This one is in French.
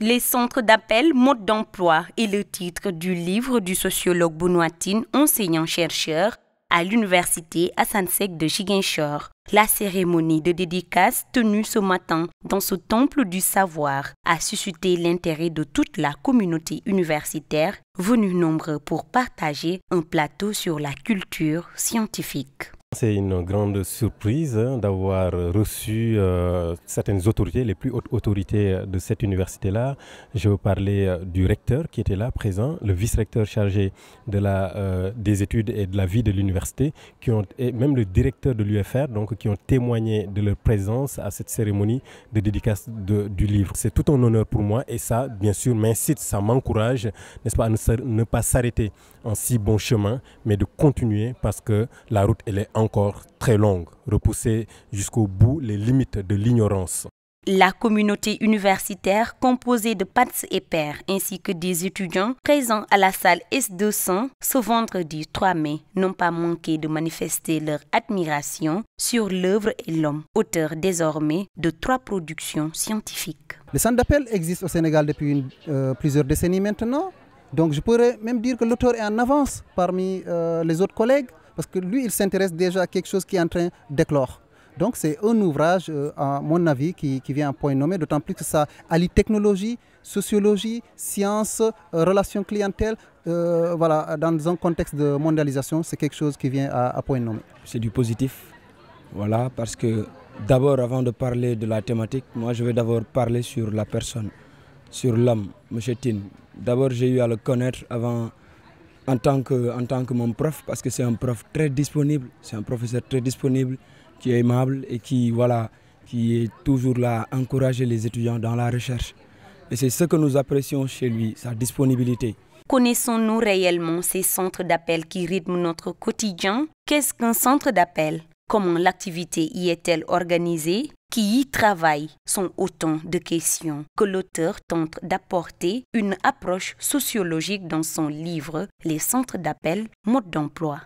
Les centres d'appel mode d'emploi est le titre du livre du sociologue Benoît Tine, enseignant-chercheur à l'université Assane Seck de Ziguinchor. La cérémonie de dédicace tenue ce matin dans ce temple du savoir a suscité l'intérêt de toute la communauté universitaire, venue nombreux pour partager un plateau sur la culture scientifique. C'est une grande surprise d'avoir reçu certaines autorités, les plus hautes autorités de cette université-là. Je veux parler du recteur qui était là, présent, le vice-recteur chargé des études et de la vie de l'université, et même le directeur de l'UFR, donc, qui ont témoigné de leur présence à cette cérémonie de dédicace du livre. C'est tout un honneur pour moi et ça, bien sûr, m'incite, ça m'encourage, n'est-ce pas, à ne pas s'arrêter en si bon chemin, mais de continuer parce que la route, elle est encore très longue, repousser jusqu'au bout les limites de l'ignorance. La communauté universitaire composée de pats et pairs ainsi que des étudiants présents à la salle S200 ce vendredi 3 mai n'ont pas manqué de manifester leur admiration sur l'œuvre et l'homme, auteur désormais de 3 productions scientifiques. Le centre d'appel existe au Sénégal depuis plusieurs décennies maintenant, donc je pourrais même dire que l'auteur est en avance parmi les autres collègues, parce que lui, il s'intéresse déjà à quelque chose qui est en train d'éclore. Donc c'est un ouvrage, à mon avis, qui vient à point nommé, d'autant plus que ça allie technologie, sociologie, sciences, relations clientèle. Voilà, dans un contexte de mondialisation, c'est quelque chose qui vient à point nommé. C'est du positif, voilà, parce que d'abord, avant de parler de la thématique, moi je vais d'abord parler sur la personne, sur l'homme, M. Tine. D'abord, j'ai eu à le connaître avant, en tant que mon prof, parce que c'est un prof très disponible, c'est un professeur très disponible, qui est aimable et qui est toujours là à encourager les étudiants dans la recherche. Et c'est ce que nous apprécions chez lui, sa disponibilité. Connaissons-nous réellement ces centres d'appel qui rythment notre quotidien? Qu'est-ce qu'un centre d'appel? Comment l'activité y est-elle organisée? Qui y travaille? Sont autant de questions que l'auteur tente d'apporter une approche sociologique dans son livre Les centres d'appel, mode d'emploi.